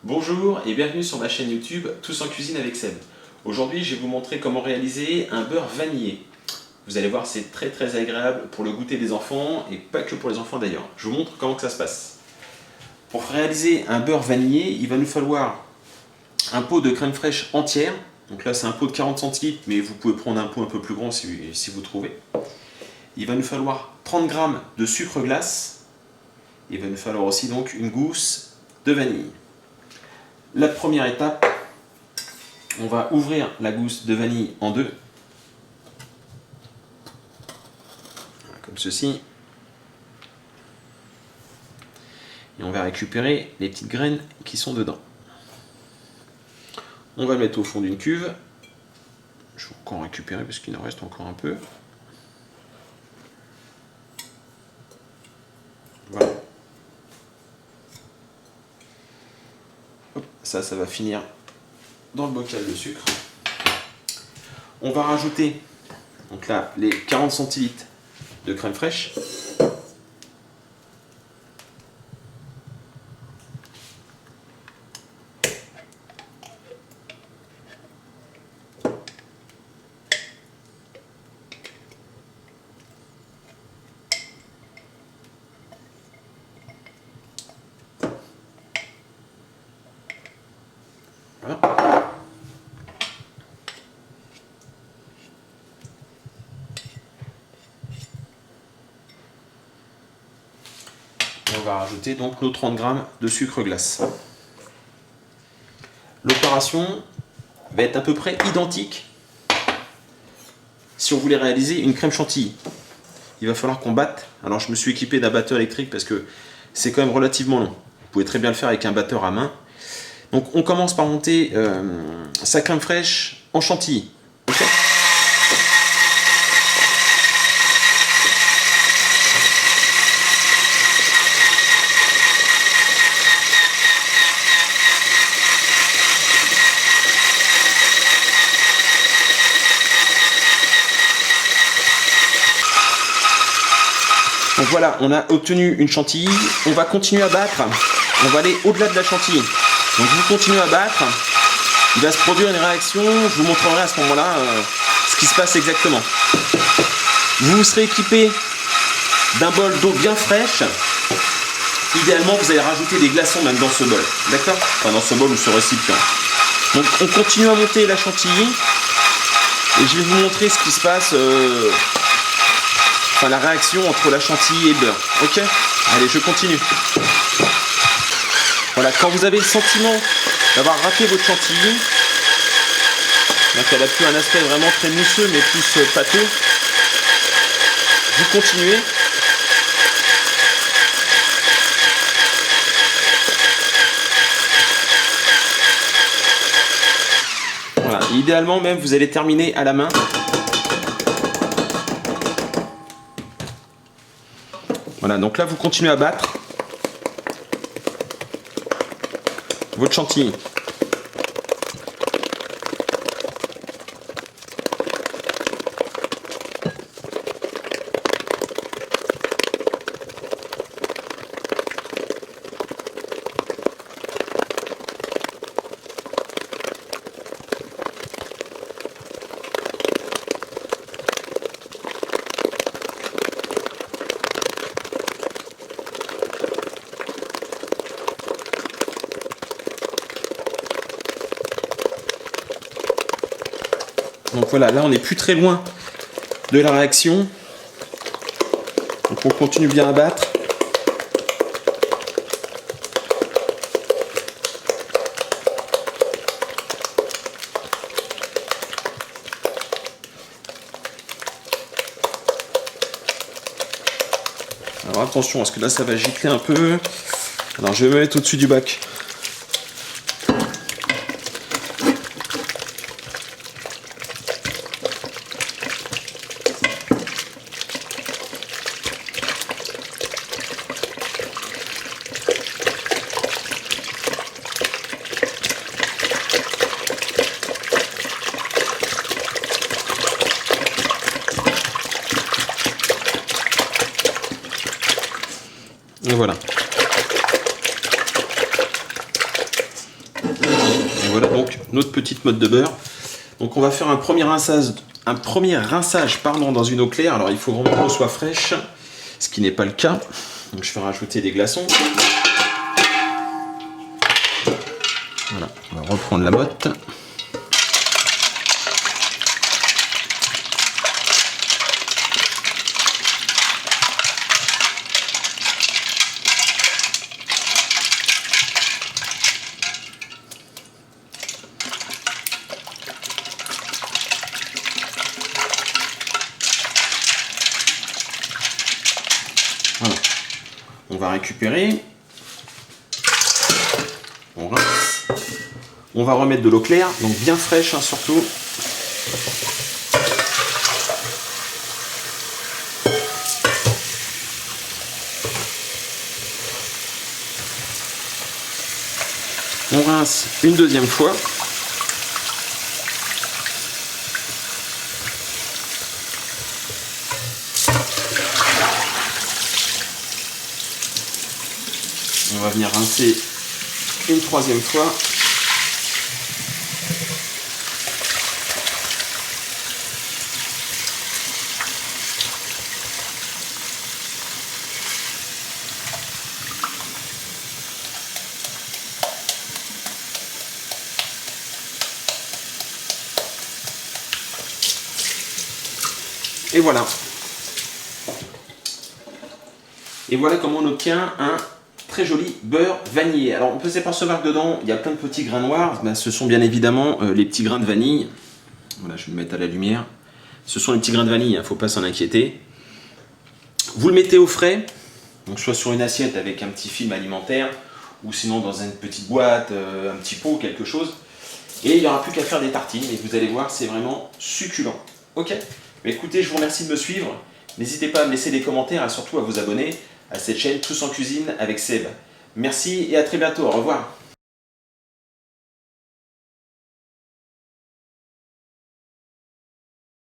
Bonjour et bienvenue sur ma chaîne YouTube Tous en cuisine avec Seb. Aujourd'hui je vais vous montrer comment réaliser un beurre vanillé. Vous allez voir, c'est très agréable pour le goûter des enfants et pas que pour les enfants d'ailleurs. Je vous montre comment que ça se passe. Pour réaliser un beurre vanillé, il va nous falloir un pot de crème fraîche entière. Donc là c'est un pot de 40 centilitres, mais vous pouvez prendre un pot un peu plus grand si vous trouvez. Il va nous falloir 30 g de sucre glace. Il va nous falloir aussi donc une gousse de vanille. La première étape, on va ouvrir la gousse de vanille en deux, comme ceci, et on va récupérer les petites graines qui sont dedans. On va le mettre au fond d'une cuve. Je vais encore récupérer parce qu'il en reste encore un peu. Voilà. Hop, ça va finir dans le bocal de sucre. On va rajouter donc là les 40 centilitres de crème fraîche. Voilà. On va rajouter donc nos 30 g de sucre glace. L'opération va être à peu près identique si on voulait réaliser une crème chantilly. Il va falloir qu'on batte. Alors je me suis équipé d'un batteur électrique parce que c'est quand même relativement long. Vous pouvez très bien le faire avec un batteur à main. Donc on commence par monter sa crème fraîche en chantilly. Okay. Donc voilà, on a obtenu une chantilly. On va continuer à battre. On va aller au-delà de la chantilly. Donc vous continuez à battre. Il va se produire une réaction. Je vous montrerai à ce moment-là ce qui se passe exactement. Vous serez équipé d'un bol d'eau bien fraîche. Idéalement, vous allez rajouter des glaçons même dans ce bol. D'accord? Enfin, dans ce bol ou ce récipient. Donc on continue à monter la chantilly. Et je vais vous montrer ce qui se passe. Enfin, la réaction entre la chantilly et le beurre. Ok? Allez, je continue. Voilà, quand vous avez le sentiment d'avoir raté votre chantilly, donc elle n'a plus un aspect vraiment très mousseux, mais plus pâteux, vous continuez. Voilà, idéalement même, vous allez terminer à la main. Voilà, donc là vous continuez à battre votre chantilly. Donc voilà, là on n'est plus très loin de la réaction. Donc on continue bien à battre. Alors attention, parce que là ça va gicler un peu. Alors je vais me mettre au-dessus du bac. Et voilà. Voilà donc notre petite motte de beurre. Donc on va faire un premier rinçage, dans une eau claire. Alors il faut vraiment que l'eau soit fraîche, ce qui n'est pas le cas. Donc je vais rajouter des glaçons. Voilà, on va reprendre la motte. Voilà. On va récupérer. On rince. On va remettre de l'eau claire, donc bien fraîche hein, surtout. On rince une deuxième fois. On va venir rincer une troisième fois. Et voilà. Et voilà comment on obtient un très joli beurre vanillé. Alors on peut s'apercevoir que dedans il y a plein de petits grains noirs. Ben, ce sont bien évidemment les petits grains de vanille. Voilà, je vais le mettre à la lumière. Ce sont les petits grains de vanille, il ne faut pas s'en inquiéter. Vous le mettez au frais, donc soit sur une assiette avec un petit film alimentaire, ou sinon dans une petite boîte, un petit pot, quelque chose. Et il n'y aura plus qu'à faire des tartines, et vous allez voir, c'est vraiment succulent. Ok ? Mais écoutez, je vous remercie de me suivre. N'hésitez pas à me laisser des commentaires et surtout à vous abonner à cette chaîne Tous en Cuisine avec Seb. Merci et à très bientôt. Au revoir.